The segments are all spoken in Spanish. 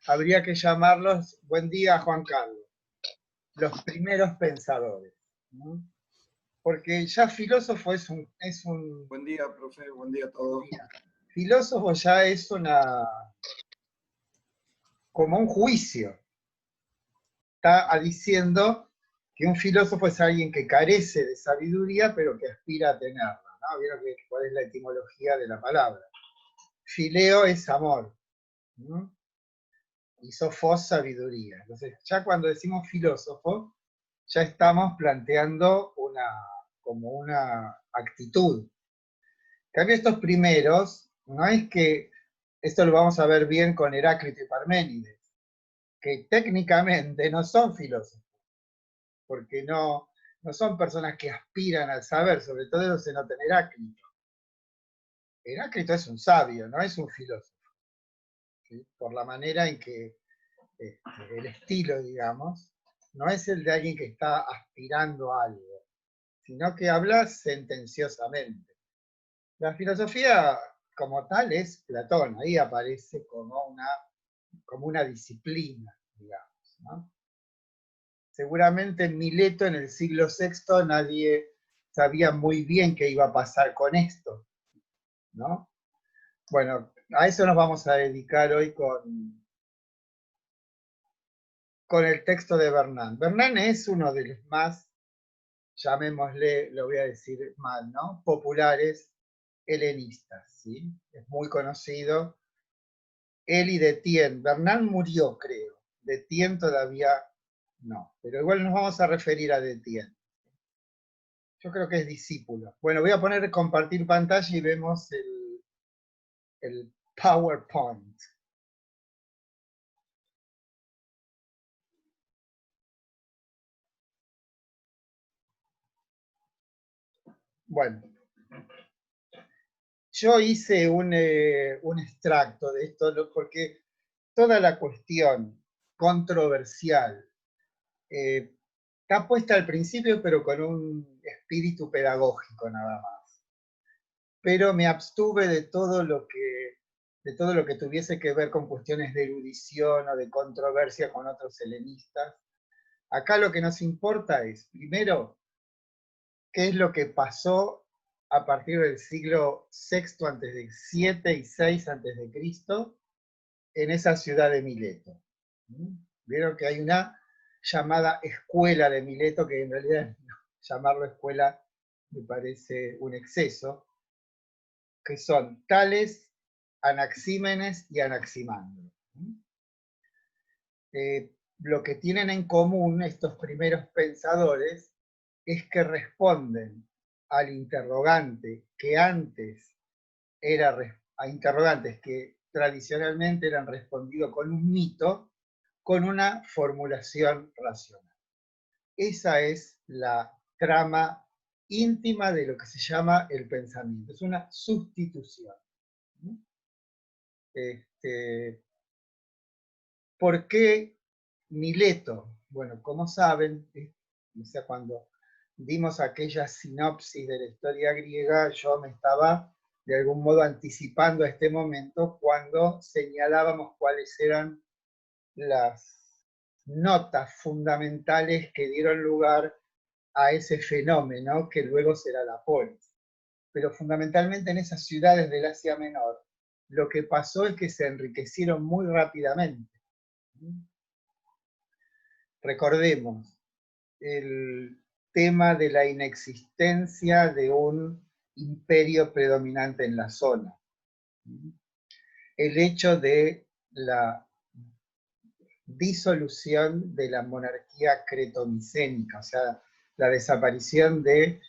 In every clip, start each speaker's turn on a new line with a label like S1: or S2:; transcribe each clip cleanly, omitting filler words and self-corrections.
S1: habría que llamarlos, buen día Juan Carlos, los primeros pensadores, ¿no? Porque ya filósofo es un...
S2: Buen día, profe, buen día a todos.
S1: Filósofo ya es como un juicio. Está diciendo que un filósofo es alguien que carece de sabiduría, pero que aspira a tenerla, ¿no? ¿Vieron cuál es la etimología de la palabra? Fileo es amor, ¿no? Y sofos, sabiduría. Entonces, ya cuando decimos filósofo, ya estamos planteando como una actitud. En cambio, estos primeros, no es que, esto lo vamos a ver bien con Heráclito y Parménides, que técnicamente no son filósofos, porque no son personas que aspiran al saber, sobre todo eso se nota en Heráclito. Heráclito es un sabio, no es un filósofo, ¿sí? Por la manera en que el estilo, digamos, no es el de alguien que está aspirando a algo, sino que habla sentenciosamente. La filosofía como tal es Platón, ahí aparece como una disciplina, digamos, ¿no? Seguramente en Mileto, en el siglo VI, nadie sabía muy bien qué iba a pasar con esto, ¿no? Bueno, a eso nos vamos a dedicar hoy con el texto de Bernán. Bernán es uno de los más, llamémosle, lo voy a decir mal, ¿no? Populares helenistas, ¿sí? Es muy conocido. Él y Detienne. Bernán murió, creo. Detienne todavía no. Pero igual nos vamos a referir a Detienne. Yo creo que es discípulo. Bueno, voy a poner compartir pantalla y vemos el PowerPoint. Bueno, yo hice un extracto de esto porque toda la cuestión controversial está puesta al principio, pero con un espíritu pedagógico nada más. Pero me abstuve de todo lo que tuviese que ver con cuestiones de erudición o de controversia con otros helenistas. Acá lo que nos importa es, primero, qué es lo que pasó a partir del siglo VI antes de 7 y 6 antes de Cristo en esa ciudad de Mileto. Vieron que hay una llamada escuela de Mileto, que en realidad llamarlo escuela me parece un exceso, que son Tales, Anaxímenes y Anaximandro. Lo que tienen en común estos primeros pensadores es que responden al interrogante que antes era a interrogantes que tradicionalmente eran respondidos con un mito, con una formulación racional. Esa es la trama íntima de lo que se llama el pensamiento. Es una sustitución. ¿Por qué Mileto? Bueno, como saben, o sea, cuando dimos aquella sinopsis de la historia griega, yo me estaba de algún modo anticipando a este momento cuando señalábamos cuáles eran las notas fundamentales que dieron lugar a ese fenómeno que luego será la polis. Pero fundamentalmente en esas ciudades del Asia Menor, lo que pasó es que se enriquecieron muy rápidamente. Recordemos el tema de la inexistencia de un imperio predominante en la zona. El hecho de la disolución de la monarquía cretomicénica, o sea, la desaparición de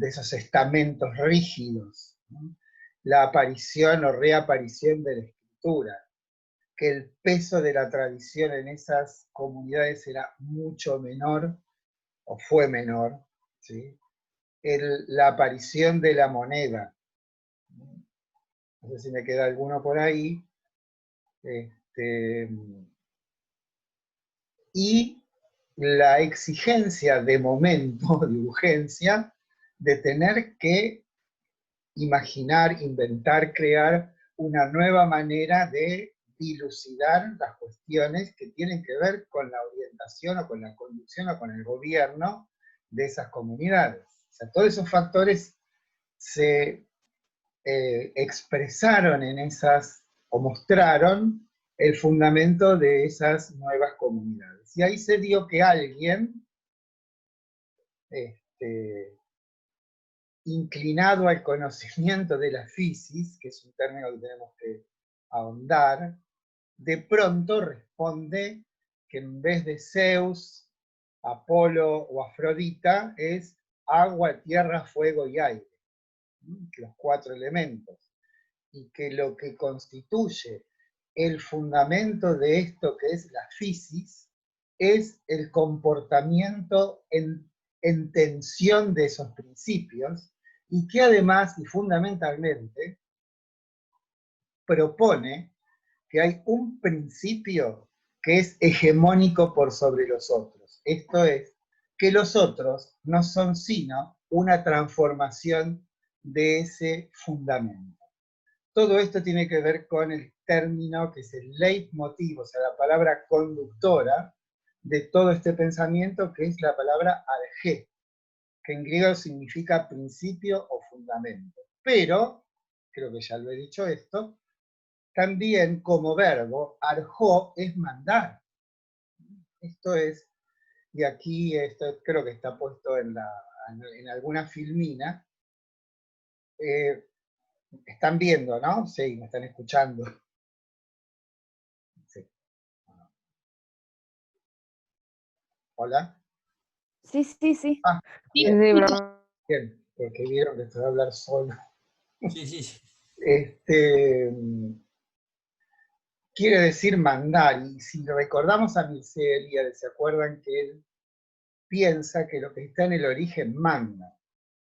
S1: esos estamentos rígidos, ¿no? La aparición o reaparición de la escritura, que el peso de la tradición en esas comunidades era mucho menor, o fue menor, ¿sí? La aparición de la moneda, no sé si me queda alguno por ahí, y la exigencia de momento, de urgencia, de tener que imaginar, inventar, crear una nueva manera de dilucidar las cuestiones que tienen que ver con la orientación o con la conducción o con el gobierno de esas comunidades. O sea, todos esos factores se expresaron en esas, o mostraron el fundamento de esas nuevas comunidades. Y ahí se dio que alguien, inclinado al conocimiento de la fisis, que es un término que tenemos que ahondar, de pronto responde que en vez de Zeus, Apolo o Afrodita es agua, tierra, fuego y aire, los 4 elementos, y que lo que constituye el fundamento de esto que es la fisis es el comportamiento en tensión de esos principios, y que además y fundamentalmente propone que hay un principio que es hegemónico por sobre los otros. Esto es, que los otros no son sino una transformación de ese fundamento. Todo esto tiene que ver con el término que es el leitmotiv, o sea, la palabra conductora de todo este pensamiento, que es la palabra argé, que en griego significa principio o fundamento. Pero, creo que ya lo he dicho esto, también como verbo, arjó es mandar. Esto es, y aquí esto creo que está puesto en alguna filmina. Están viendo, ¿no? Sí, me están escuchando. Sí. ¿Hola?
S3: Sí, sí, sí.
S1: Ah,
S3: Sí,
S1: bien,
S3: broma.
S1: bien, porque vieron que estoy a hablar solo.
S4: Sí, sí.
S1: Quiere decir mandar, y si recordamos a Mircea Eliade, ¿se acuerdan que él piensa que lo que está en el origen manda?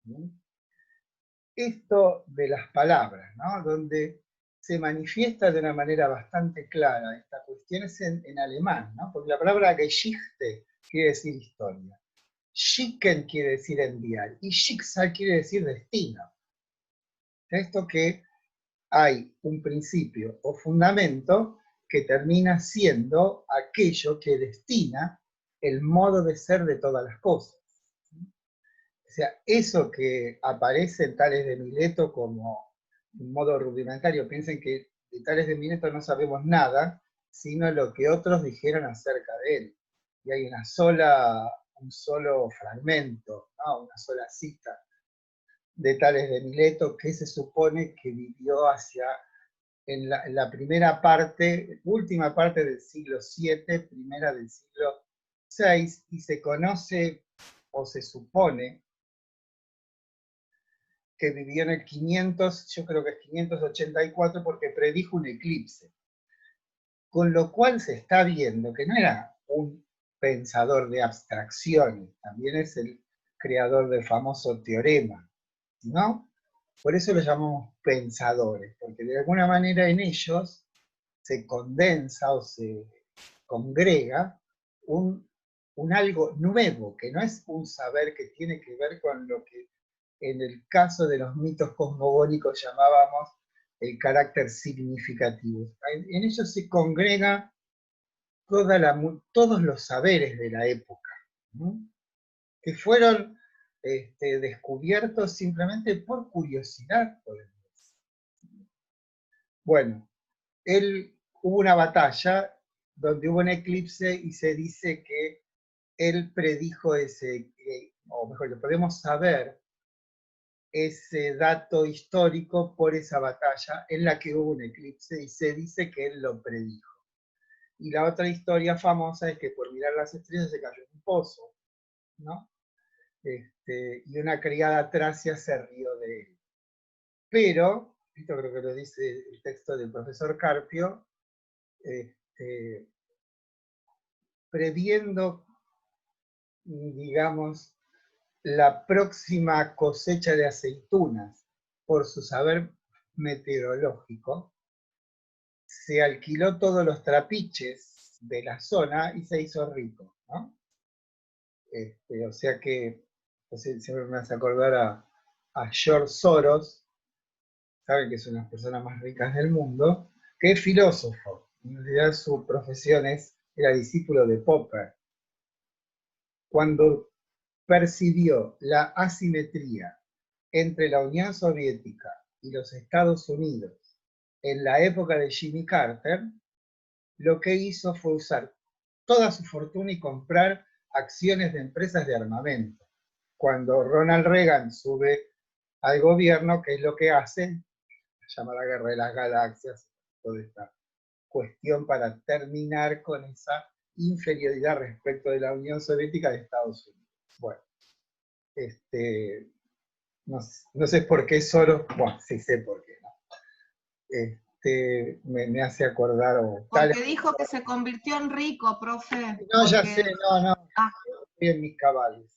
S1: ¿Sí? Esto de las palabras, ¿no? Donde se manifiesta de una manera bastante clara esta cuestión es en alemán, ¿no? Porque la palabra Geschichte quiere decir historia, Schicken quiere decir enviar, y Schicksal quiere decir destino. Esto que hay un principio o fundamento que termina siendo aquello que destina el modo de ser de todas las cosas. O sea, eso que aparece en Tales de Mileto como un modo rudimentario, piensen que de Tales de Mileto no sabemos nada, sino lo que otros dijeron acerca de él. Y hay un solo fragmento, ¿no? Una sola cita de Tales de Mileto que se supone que vivió en la primera parte, última parte del siglo VII, primera del siglo VI, y se conoce o se supone que vivió en el 500, yo creo que es 584, porque predijo un eclipse. Con lo cual se está viendo que no era un pensador de abstracciones, también es el creador del famoso teorema, ¿no? Por eso lo llamamos pensadores, porque de alguna manera en ellos se condensa o se congrega un algo nuevo, que no es un saber que tiene que ver con lo que en el caso de los mitos cosmogónicos llamábamos el carácter significativo. En ellos se congrega todos los saberes de la época, ¿no? Que fueron descubiertos simplemente por curiosidad, podemos decir. Bueno, hubo una batalla donde hubo un eclipse y se dice que él predijo o mejor, lo podemos saber, ese dato histórico por esa batalla en la que hubo un eclipse y se dice que él lo predijo. Y la otra historia famosa es que por mirar las estrellas se cayó en un pozo, ¿no? Y una criada tracia se rió de él. Pero, esto creo que lo dice el texto del profesor Carpio, previendo, digamos, la próxima cosecha de aceitunas por su saber meteorológico, se alquiló todos los trapiches de la zona y se hizo rico, ¿no? O sea que, siempre me hace acordar a George Soros, saben que es una de las personas más ricas del mundo, que es filósofo, en realidad su profesión era discípulo de Popper. Cuando percibió la asimetría entre la Unión Soviética y los Estados Unidos en la época de Jimmy Carter, lo que hizo fue usar toda su fortuna y comprar acciones de empresas de armamento. Cuando Ronald Reagan sube al gobierno, ¿qué es lo que hace? Se llama la Guerra de las Galaxias, toda esta cuestión para terminar con esa inferioridad respecto de la Unión Soviética de Estados Unidos. Bueno, no sé por qué solo, bueno, sí sé por qué, ¿no? Me hace acordar...
S4: Porque dijo que se convirtió en rico, profe.
S1: No,
S4: porque...
S1: ya sé, no, estoy en mis cabales.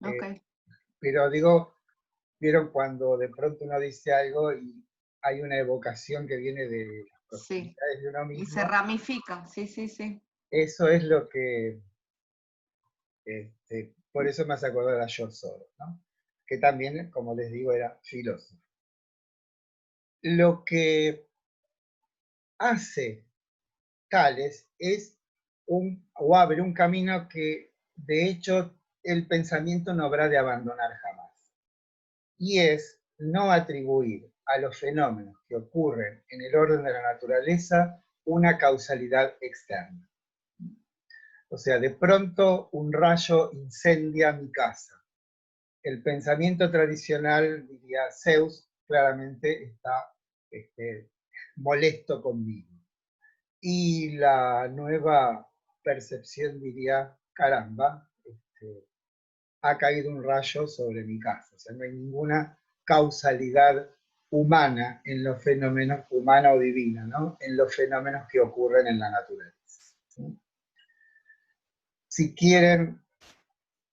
S4: Okay.
S1: Pero digo, ¿vieron cuando de pronto uno dice algo y hay una evocación que viene de las posibilidades de uno mismo?
S4: Y se ramifica, sí.
S1: Eso es lo que... por eso me hace acordar a George Soros, ¿no? Que también, como les digo, era filósofo. Lo que hace Tales o abre un camino que, de hecho, el pensamiento no habrá de abandonar jamás. Y es no atribuir a los fenómenos que ocurren en el orden de la naturaleza una causalidad externa. O sea, de pronto un rayo incendia mi casa. El pensamiento tradicional, diría Zeus, claramente está molesto conmigo. Y la nueva percepción diría, caramba, ha caído un rayo sobre mi casa. O sea, no hay ninguna causalidad humana en los fenómenos, humana o divina, ¿no? En los fenómenos que ocurren en la naturaleza. Si quieren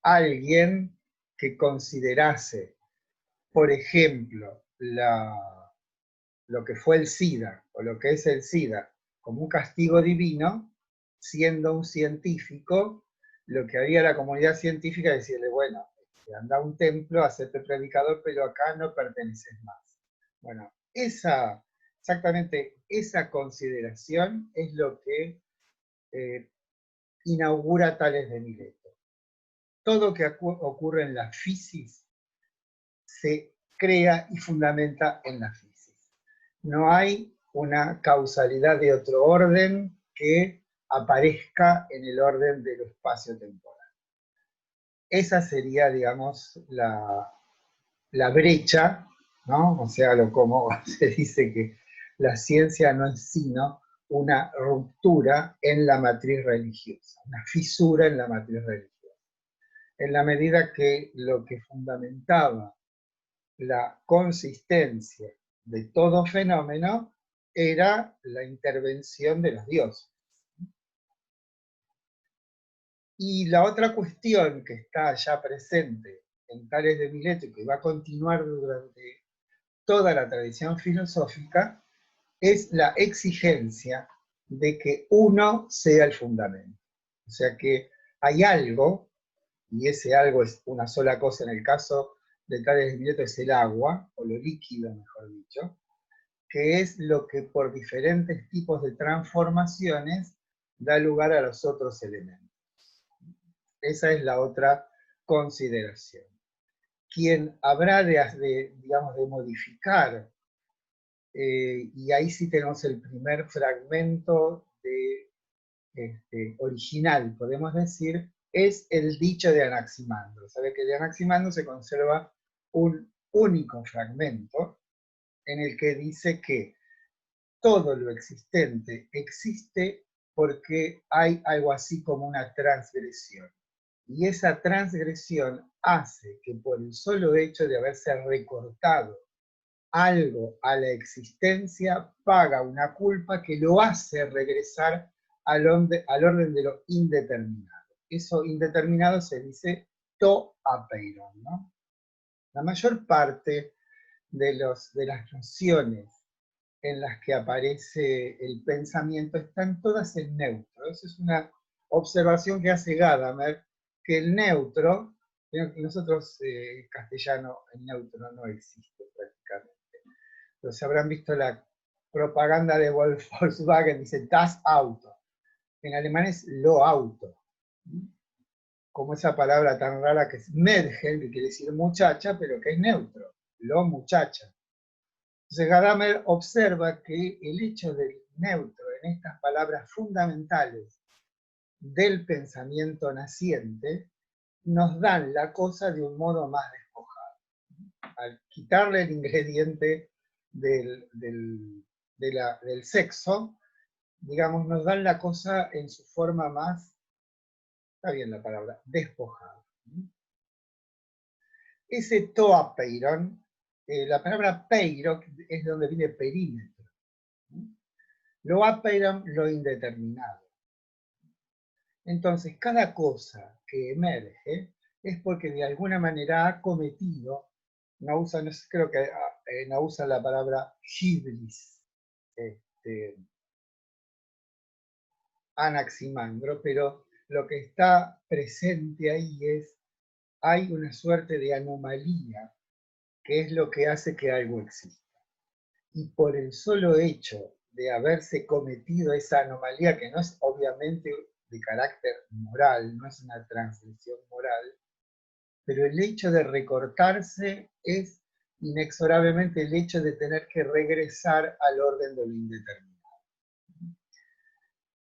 S1: alguien que considerase, por ejemplo, lo que fue el SIDA, o lo que es el SIDA, como un castigo divino, siendo un científico, lo que haría la comunidad científica es decirle, bueno, anda a un templo, hacerte predicador, pero acá no perteneces más. Bueno, exactamente esa consideración es lo que inaugura Tales de Mileto. Todo que ocurre en la física se crea y fundamenta en la física. No hay una causalidad de otro orden que aparezca en el orden del espacio-temporal. Esa sería, digamos, la brecha, ¿no? O sea, como se dice que la ciencia no es sino una ruptura en la matriz religiosa, una fisura en la matriz religiosa. En la medida que lo que fundamentaba la consistencia de todo fenómeno era la intervención de los dioses. Y la otra cuestión que está ya presente en Tales de Mileto y que va a continuar durante toda la tradición filosófica es la exigencia de que uno sea el fundamento. O sea que hay algo, y ese algo es una sola cosa, en el caso de Tales de Mileto es el agua, o lo líquido mejor dicho, que es lo que por diferentes tipos de transformaciones da lugar a los otros elementos. Esa es la otra consideración. Quien habrá digamos, de modificar, y ahí sí tenemos el primer fragmento original, podemos decir, es el dicho de Anaximandro. Sabe que de Anaximandro se conserva un único fragmento en el que dice que todo lo existente existe porque hay algo así como una transgresión. Y esa transgresión hace que por el solo hecho de haberse recortado algo a la existencia, paga una culpa que lo hace regresar al orden de lo indeterminado. Eso indeterminado se dice to apeiron, ¿no? La mayor parte de las nociones en las que aparece el pensamiento están todas en neutro. Esa es una observación que hace Gadamer, que el neutro, y nosotros en castellano el neutro no existe prácticamente, pero se habrán visto la propaganda de Volkswagen, dice das Auto. En alemán es lo auto. Como esa palabra tan rara que es Mädchen, que quiere decir muchacha, pero que es neutro, lo muchacha. Entonces Gadamer observa que el hecho del neutro en estas palabras fundamentales del pensamiento naciente nos dan la cosa de un modo más despojado. Al quitarle el ingrediente del sexo, digamos, nos dan la cosa en su forma más, está bien la palabra, despojada. Ese toapeiron, la palabra peiro es de donde viene perímetro. Lo apeiron, lo indeterminado. Entonces, cada cosa que emerge es porque de alguna manera ha cometido, creo que no usa la palabra hibris, Anaximandro, pero lo que está presente ahí es, hay una suerte de anomalía, que es lo que hace que algo exista. Y por el solo hecho de haberse cometido esa anomalía, que no es obviamente de carácter moral, no es una transgresión moral, pero el hecho de recortarse es inexorablemente el hecho de tener que regresar al orden de lo indeterminado.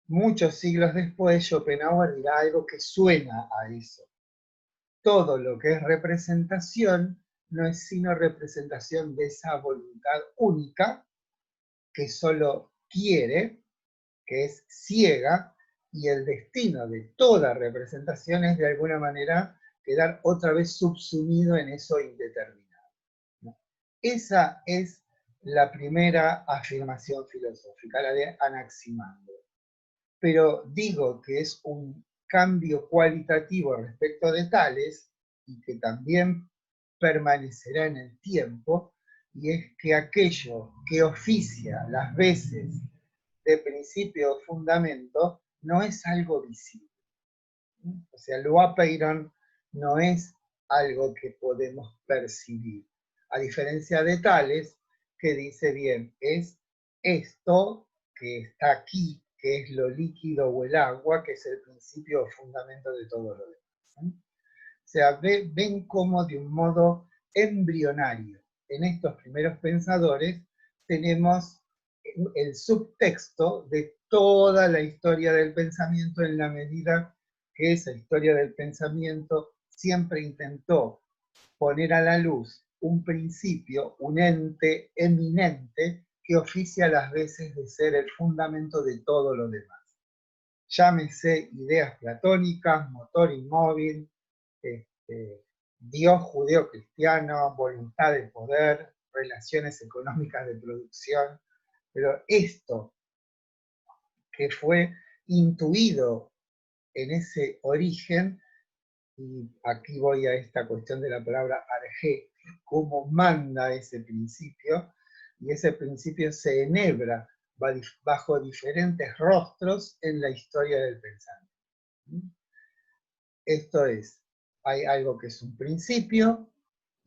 S1: Muchos siglos después, Schopenhauer dirá algo que suena a eso. Todo lo que es representación no es sino representación de esa voluntad única que solo quiere, que es ciega, y el destino de toda representación es de alguna manera quedar otra vez subsumido en eso indeterminado. Esa es la primera afirmación filosófica, la de Anaximandro. Pero digo que es un cambio cualitativo respecto de Tales, y que también permanecerá en el tiempo, y es que aquello que oficia las veces de principio o fundamento no es algo visible. O sea, lo apeiron no es algo que podemos percibir. A diferencia de Tales, que dice bien, es esto que está aquí, que es lo líquido o el agua, que es el principio o fundamento de todo lo demás. O sea, ven cómo de un modo embrionario, en estos primeros pensadores, tenemos el subtexto de toda la historia del pensamiento, en la medida que esa historia del pensamiento siempre intentó poner a la luz un principio, un ente eminente que oficia a las veces de ser el fundamento de todo lo demás. Llámese ideas platónicas, motor inmóvil, Dios judeo-cristiano, voluntad de poder, relaciones económicas de producción, pero esto que fue intuido en ese origen, y aquí voy a esta cuestión de la palabra arjé, cómo manda ese principio, y ese principio se enhebra bajo diferentes rostros en la historia del pensamiento. Esto es, hay algo que es un principio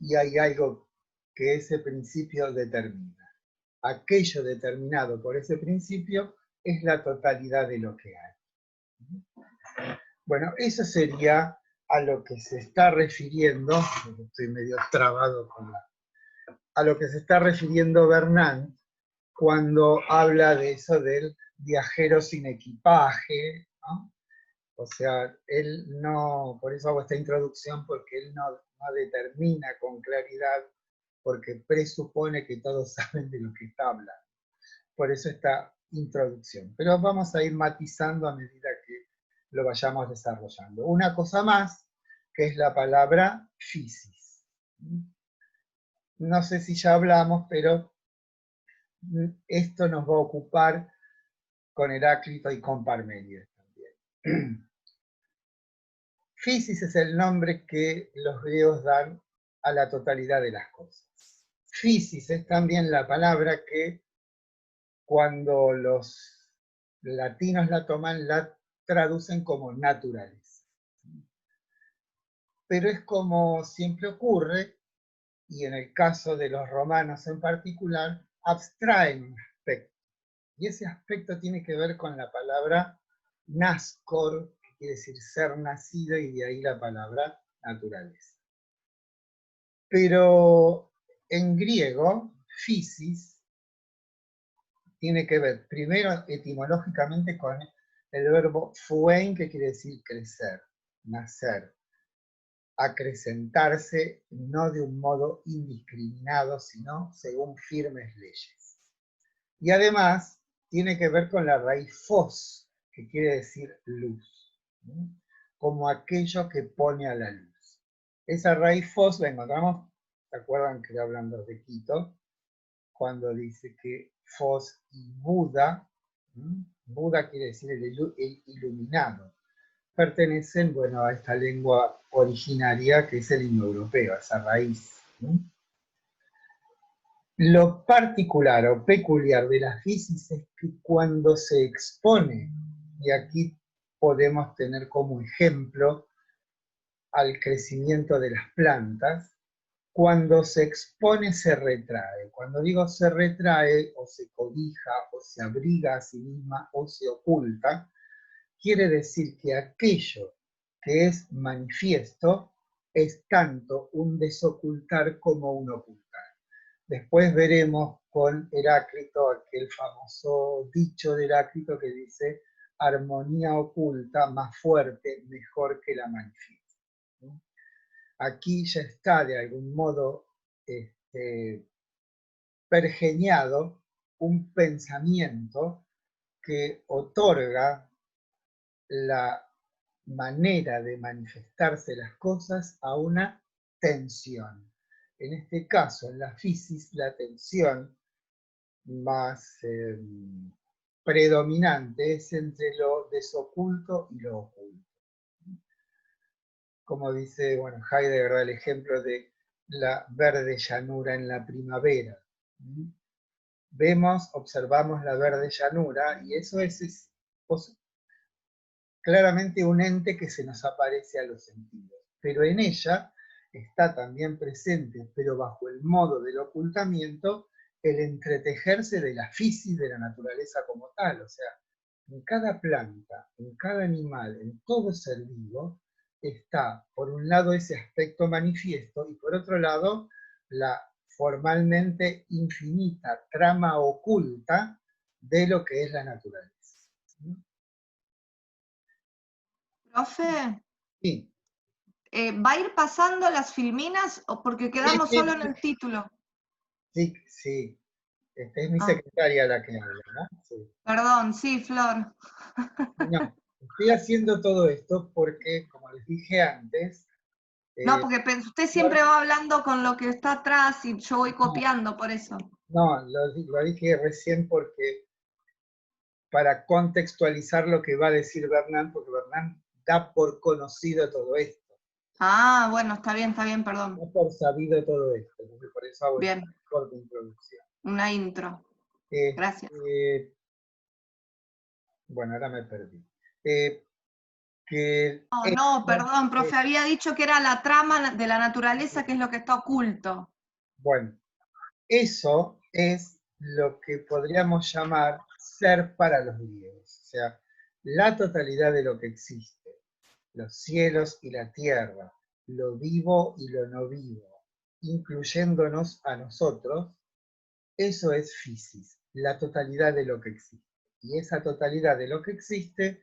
S1: y hay algo que ese principio determina. Aquello determinado por ese principio es la totalidad de lo que hay. Bueno, eso sería a lo que se está refiriendo, estoy medio trabado con a lo que se está refiriendo Bernanos cuando habla de eso del viajero sin equipaje, ¿no? O sea, él no, por eso hago esta introducción, porque él no determina con claridad, porque presupone que todos saben de lo que está hablando. Por eso esta introducción. Pero vamos a ir matizando a medida que lo vayamos desarrollando. Una cosa más, que es la palabra physis. No sé si ya hablamos, pero esto nos va a ocupar con Heráclito y con Parménides también. Physis es el nombre que los griegos dan a la totalidad de las cosas. Physis es también la palabra que cuando los latinos la toman, la traducen como naturaleza. Pero es como siempre ocurre, y en el caso de los romanos en particular, abstraen aspecto. Y ese aspecto tiene que ver con la palabra nascor, que quiere decir ser nacido, y de ahí la palabra naturaleza. Pero en griego, physis tiene que ver primero etimológicamente con el verbo phuein, que quiere decir crecer, nacer, acrecentarse, no de un modo indiscriminado, sino según firmes leyes. Y además tiene que ver con la raíz phos, que quiere decir luz, ¿sí? Como aquello que pone a la luz. Esa raíz phos la encontramos, ¿se acuerdan que hablando de Quito? Cuando dice que phos y Buda, ¿sí? Buda quiere decir el iluminado, pertenecen, bueno, a esta lengua originaria que es el indoeuropeo, a esa raíz, ¿sí? Lo particular o peculiar de la physis es que cuando se expone, y aquí podemos tener como ejemplo al crecimiento de las plantas, cuando se expone se retrae. Cuando digo se retrae, o se cobija, o se abriga a sí misma, o se oculta, quiere decir que aquello que es manifiesto es tanto un desocultar como un ocultar. Después veremos con Heráclito aquel famoso dicho de Heráclito que dice armonía oculta más fuerte, mejor que la manifiesta. Aquí ya está de algún modo pergeñado un pensamiento que otorga la manera de manifestarse las cosas a una tensión. En este caso, en la physis, la tensión más predominante es entre lo desoculto y lo oculto. Como dice, bueno, Heidegger da el ejemplo de la verde llanura en la primavera. Vemos, observamos la verde llanura y eso es claramente un ente que se nos aparece a los sentidos, pero en ella está también presente, pero bajo el modo del ocultamiento, el entretejerse de la physis de la naturaleza como tal. O sea, en cada planta, en cada animal, en todo ser vivo, está por un lado ese aspecto manifiesto y por otro lado la formalmente infinita trama oculta de lo que es la naturaleza.
S4: Profe,
S1: Sí.
S4: ¿va a ir pasando las filminas o porque quedamos solo en el título?
S1: Sí, sí. Es mi
S4: Ah,
S1: secretaria la que habla, ¿no? Sí.
S4: perdón, sí, Flor.
S1: No, estoy haciendo todo esto porque, como les dije antes,
S4: No, porque usted siempre
S1: no,
S4: va hablando con lo que está atrás y yo voy copiando, por eso.
S1: lo dije recién porque para contextualizar lo que va a decir Bernán, porque Bernán da por conocido todo esto,
S4: Ah, bueno, está bien, perdón.
S1: da por sabido todo esto, entonces por eso hago esta
S4: Bien,
S1: corta introducción.
S4: una intro. Gracias.
S1: Bueno, ahora me perdí. Que
S4: No, perdón, profe, había dicho que era la trama de la naturaleza, que es lo que está oculto.
S1: bueno, eso es lo que podríamos llamar ser para los griegos, o sea, la totalidad de lo que existe, los cielos y la tierra, lo vivo y lo no vivo, incluyéndonos a nosotros, eso es physis, la totalidad de lo que existe. Y esa totalidad de lo que existe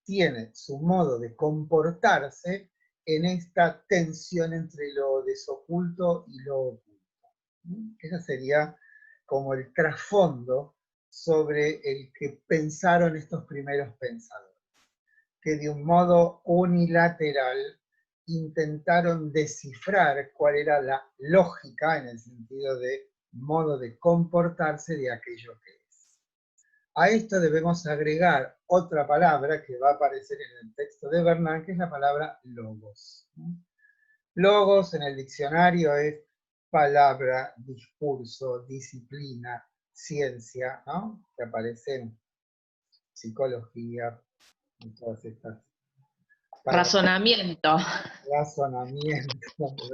S1: tiene su modo de comportarse en esta tensión entre lo desoculto y lo oculto. Ese sería como el trasfondo sobre el que pensaron estos primeros pensadores, que de un modo unilateral intentaron descifrar cuál era la lógica en el sentido de modo de comportarse de aquello que es. A esto debemos agregar otra palabra que va a aparecer en el texto de Bernán, que es la palabra logos. Logos en el diccionario es palabra, discurso, disciplina, ciencia, ¿no? Que aparece en psicología, en todas estas palabras.
S3: Razonamiento.
S1: Razonamiento,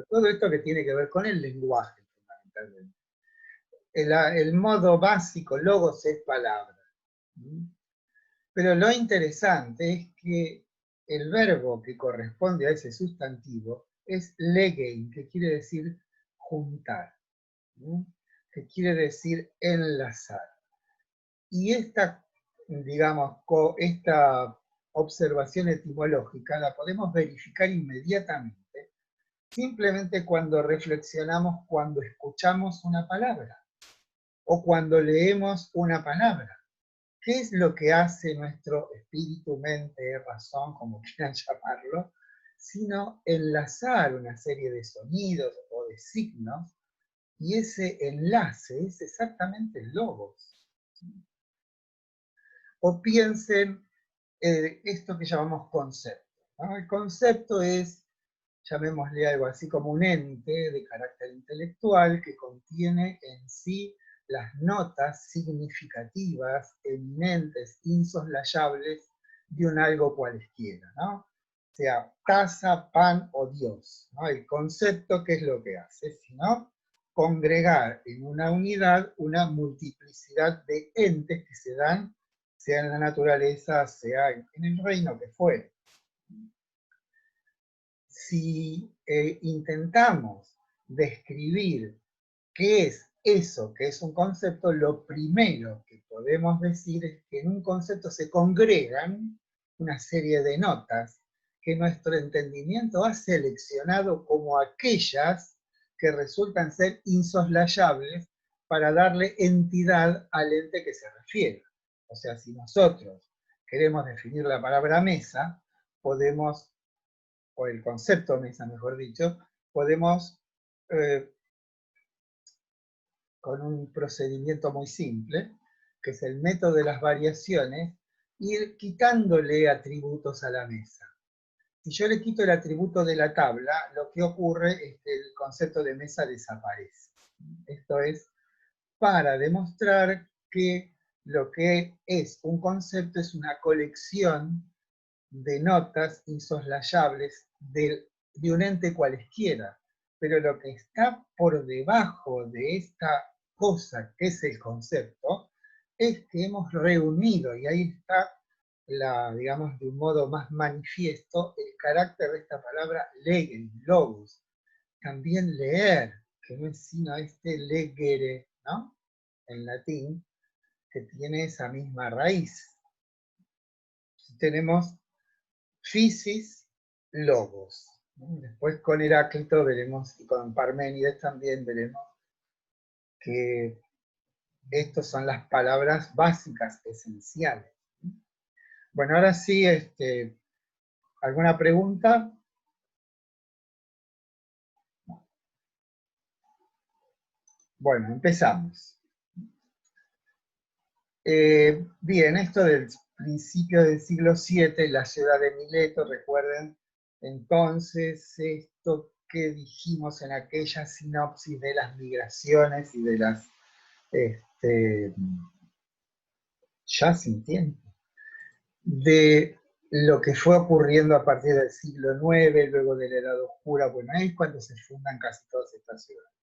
S1: todo esto que tiene que ver con el lenguaje, fundamentalmente. el modo básico, logos es palabra. Pero lo interesante es que el verbo que corresponde a ese sustantivo es legein, que quiere decir juntar, que quiere decir enlazar. Y esta, digamos, esta observación etimológica la podemos verificar inmediatamente, simplemente cuando reflexionamos, cuando escuchamos una palabra, o cuando leemos una palabra. ¿Qué es lo que hace nuestro espíritu, mente, razón, como quieran llamarlo? Sino enlazar una serie de sonidos o de signos, y ese enlace es exactamente el logos. O piensen esto que llamamos concepto, ¿no? El concepto es, llamémosle algo así como un ente de carácter intelectual que contiene en sí las notas significativas, eminentes, insoslayables de un algo cualesquiera, ¿no? O sea, taza, pan o Dios, ¿no? El concepto, ¿qué es lo que hace? Sino congregar en una unidad una multiplicidad de entes que se dan, sea en la naturaleza, sea en el reino que fuere. Si intentamos describir qué es eso que es un concepto, lo primero que podemos decir es que en un concepto se congregan una serie de notas que nuestro entendimiento ha seleccionado como aquellas que resultan ser insoslayables para darle entidad al ente que se refiere. O sea, si nosotros queremos definir la palabra mesa, podemos, o el concepto mesa, mejor dicho, podemos, con un procedimiento muy simple, que es el método de las variaciones, ir quitándole atributos a la mesa. Si yo le quito el atributo de la tabla, lo que ocurre es que el concepto de mesa desaparece. Esto es para demostrar que lo que es un concepto es una colección de notas insoslayables de un ente cualesquiera, pero lo que está por debajo de esta cosa que es el concepto, es que hemos reunido, y ahí está, digamos, de un modo más manifiesto, el carácter de esta palabra legen, logos, también leer, que no es sino este legere, ¿no? En latín, que tiene esa misma raíz. Tenemos Physis, logos. Después con Heráclito veremos, y con Parménides también veremos, que estas son las palabras básicas, esenciales. Bueno, ahora sí, ¿alguna pregunta? Bueno, empezamos. Bien, esto del principio del siglo VII, la ciudad de Mileto, recuerden, entonces, esto que dijimos en aquella sinopsis de las migraciones y de las, ya sin tiempo, de lo que fue ocurriendo a partir del siglo IX, luego de la Edad Oscura, bueno, ahí es cuando se fundan casi todas estas ciudades.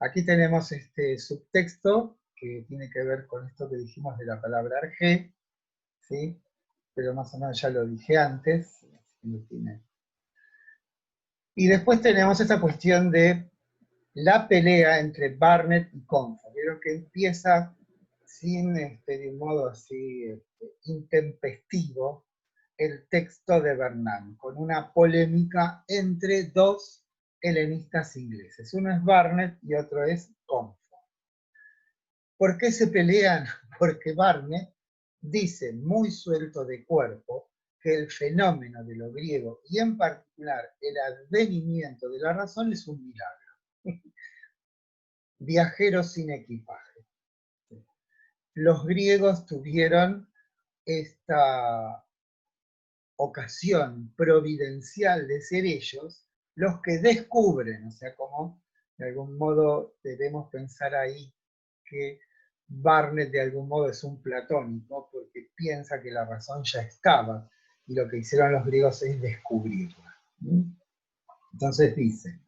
S1: Aquí tenemos este subtexto, que tiene que ver con esto que dijimos de la palabra arjé, ¿sí? Pero más o menos ya lo dije antes. Y después tenemos esta cuestión de la pelea entre Barnet y Comfort. Vieron que empieza sin, de un modo así intempestivo, el texto de Bernard, con una polémica entre dos helenistas ingleses. Uno es Barnet y otro es Comfort. ¿Por qué se pelean? Porque Barnet dice muy suelto de cuerpo que el fenómeno de lo griego, y en particular el advenimiento de la razón, es un milagro. Viajeros sin equipaje. Los griegos tuvieron esta ocasión providencial de ser ellos los que descubren, o sea, como de algún modo debemos pensar ahí que Barnet de algún modo es un platónico, porque piensa que la razón ya estaba, y lo que hicieron los griegos es descubrirla. Entonces dice,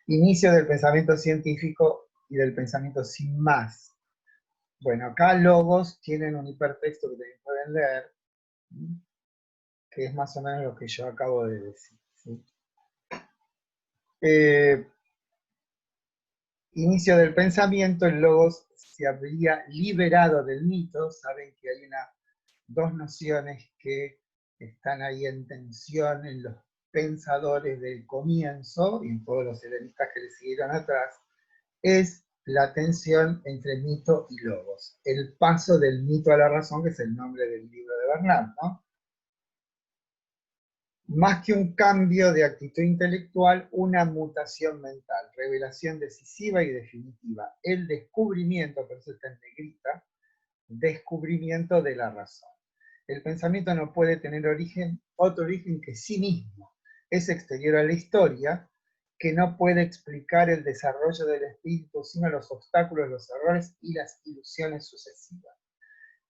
S1: inicio del pensamiento científico y del pensamiento sin más. Bueno, acá logos tienen un hipertexto que también pueden leer, que es más o menos lo que yo acabo de decir, ¿sí? Inicio del pensamiento, el logos se habría liberado del mito. Saben que hay dos nociones que están ahí en tensión en los pensadores del comienzo y en todos los helenistas que le siguieron atrás, es la tensión entre mito y logos. El paso del mito a la razón, que es el nombre del libro de Bernard, ¿no? Más que un cambio de actitud intelectual, una mutación mental, revelación decisiva y definitiva, el descubrimiento, por eso está en negrita, descubrimiento de la razón. El pensamiento no puede tener otro origen que sí mismo, es exterior a la historia, que no puede explicar el desarrollo del espíritu, sino los obstáculos, los errores y las ilusiones sucesivas.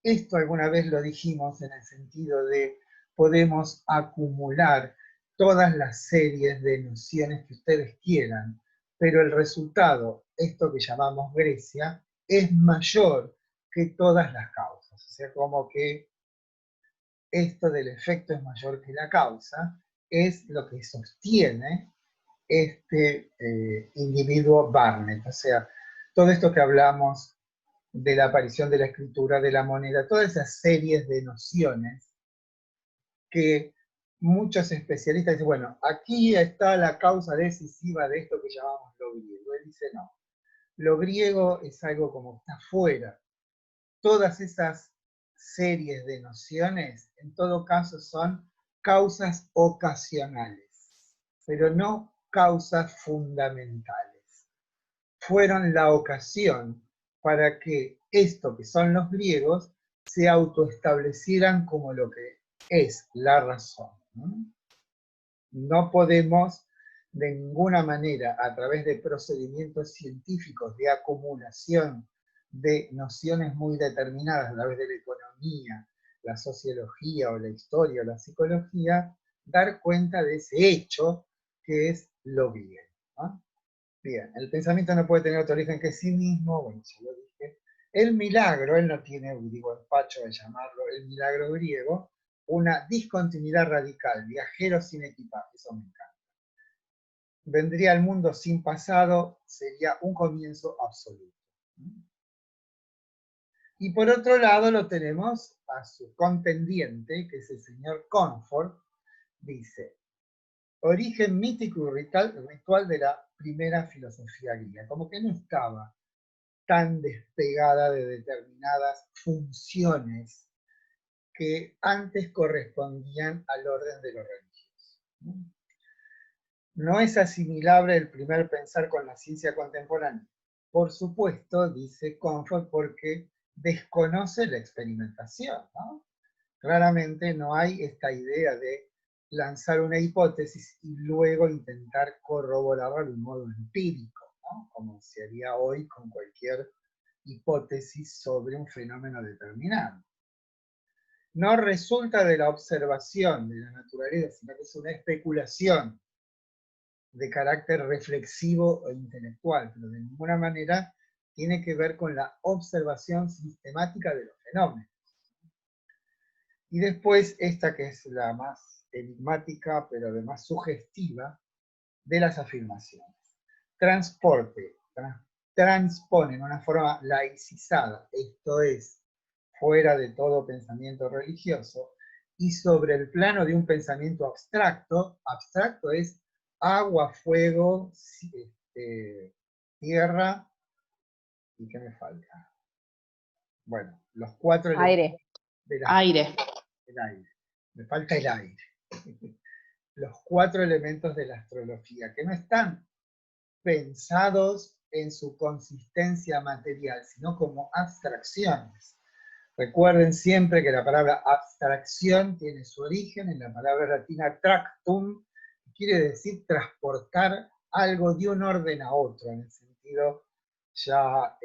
S1: Esto alguna vez lo dijimos en el sentido de podemos acumular todas las series de nociones que ustedes quieran, pero el resultado, esto que llamamos Grecia, es mayor que todas las causas. O sea, como que esto del efecto es mayor que la causa, es lo que sostiene este individuo Barnett. O sea, todo esto que hablamos de la aparición de la escritura, de la moneda, todas esas series de nociones que muchos especialistas dicen, bueno, aquí está la causa decisiva de esto que llamamos lo griego. Él dice, no, lo griego es algo como está fuera. Todas esas series de nociones, en todo caso, son causas ocasionales, pero no causas fundamentales. Fueron la ocasión para que esto que son los griegos se autoestablecieran como lo que es la razón. No podemos de ninguna manera, a través de procedimientos científicos de acumulación de nociones muy determinadas, a través de la economía, la sociología o la historia o la psicología, dar cuenta de ese hecho que es lo griego, ¿no? Bien, el pensamiento no puede tener otro origen que sí mismo, bueno, ya lo dije. El milagro, él no tiene, digo, empacho de llamarlo el milagro griego, una discontinuidad radical, viajero sin equipaje, eso me encanta. Vendría al mundo sin pasado, sería un comienzo absoluto. Y por otro lado lo tenemos a su contendiente, que es el señor Comfort, dice, origen mítico y ritual de la primera filosofía griega, como que no estaba tan despegada de determinadas funciones que antes correspondían al orden de los religiosos. No es asimilable el primer pensar con la ciencia contemporánea. Por supuesto, dice Comfort, porque desconoce la experimentación, ¿no? Claramente no hay esta idea de lanzar una hipótesis y luego intentar corroborarla de un modo empírico, ¿no? Como se haría hoy con cualquier hipótesis sobre un fenómeno determinado. No resulta de la observación de la naturaleza, sino que es una especulación de carácter reflexivo e intelectual, pero de ninguna manera tiene que ver con la observación sistemática de los fenómenos. Y después esta que es la más enigmática, pero además sugestiva, de las afirmaciones. Transpone en una forma laicizada, esto es, fuera de todo pensamiento religioso, y sobre el plano de un pensamiento abstracto, abstracto es agua, fuego, tierra, ¿y qué me falta? Bueno, los cuatro
S3: Aire.
S5: Aire.
S1: El aire. Me falta el aire. Los cuatro elementos de la astrología, que no están pensados en su consistencia material, sino como abstracciones. Recuerden siempre que la palabra abstracción tiene su origen en la palabra latina tractum, que quiere decir transportar algo de un orden a otro, en el sentido ya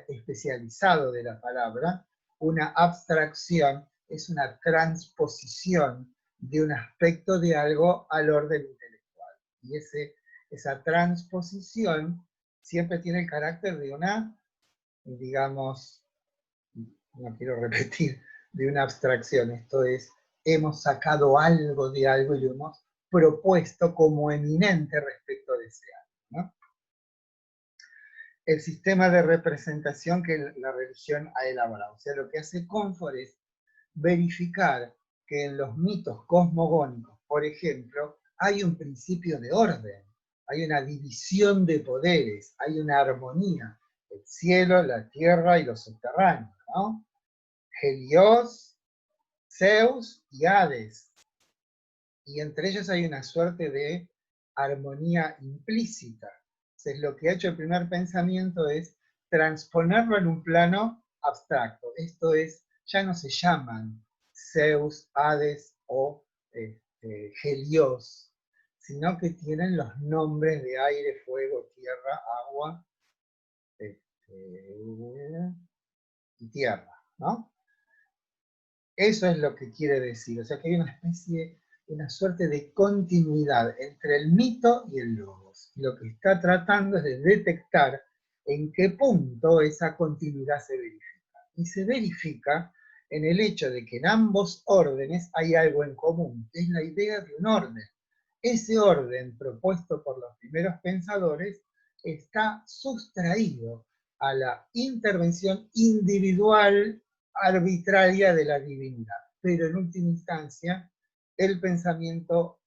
S1: especializado de la palabra. Una abstracción es una transposición de un aspecto de algo al orden intelectual. Y esa transposición siempre tiene el carácter de una, digamos, no quiero repetir, de una abstracción. Esto es, hemos sacado algo de algo y lo hemos propuesto como eminente respecto de ese algo, ¿no? El sistema de representación que la religión ha elaborado. O sea, lo que hace Comfort es verificar que en los mitos cosmogónicos, por ejemplo, hay un principio de orden, hay una división de poderes, hay una armonía, el cielo, la tierra y lo subterráneo, ¿no? Helios, Zeus y Hades. Y entre ellos hay una suerte de armonía implícita. Entonces, lo que ha hecho el primer pensamiento es transponerlo en un plano abstracto. Esto es, ya no se llaman Zeus, Hades o Helios, sino que tienen los nombres de aire, fuego, tierra, agua y tierra, ¿no? Eso es lo que quiere decir, o sea que hay una especie, una suerte de continuidad entre el mito y el logos. Lo que está tratando es de detectar en qué punto esa continuidad se verifica. Y se verifica en el hecho de que en ambos órdenes hay algo en común, que es la idea de un orden. Ese orden propuesto por los primeros pensadores está sustraído a la intervención individual arbitraria de la divinidad. Pero en última instancia, el pensamiento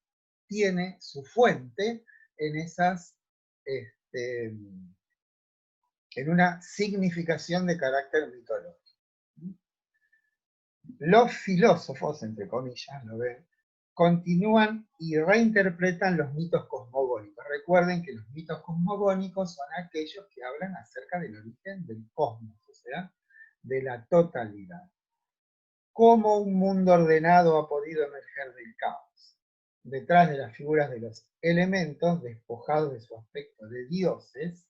S1: tiene su fuente en esas, en una significación de carácter mitológico. Los filósofos, entre comillas, ¿lo ven?, continúan y reinterpretan los mitos cosmogónicos. Recuerden que los mitos cosmogónicos son aquellos que hablan acerca del origen del cosmos, o sea, de la totalidad. ¿Cómo un mundo ordenado ha podido emerger del caos? Detrás de las figuras de los elementos, despojados de su aspecto de dioses,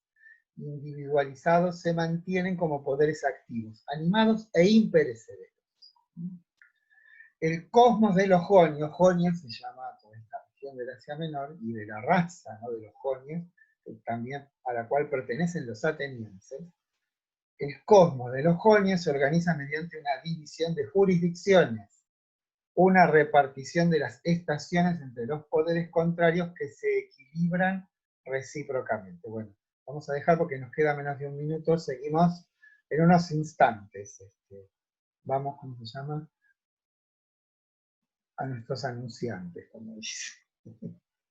S1: individualizados, se mantienen como poderes activos, animados e imperecederos. El cosmos de los jonios, jonios se llama toda esta región del Asia Menor, y de la raza, ¿no?, de los jonios, también a la cual pertenecen los atenienses. El cosmos de los jonios se organiza mediante una división de jurisdicciones, una repartición de las estaciones entre los poderes contrarios que se equilibran recíprocamente. Bueno, vamos a dejar porque nos queda menos de un minuto, seguimos en unos instantes. Vamos, ¿cómo se llama?, a nuestros anunciantes, como dice.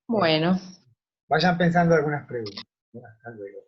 S3: Bueno.
S1: Vayan pensando algunas preguntas. Hasta luego.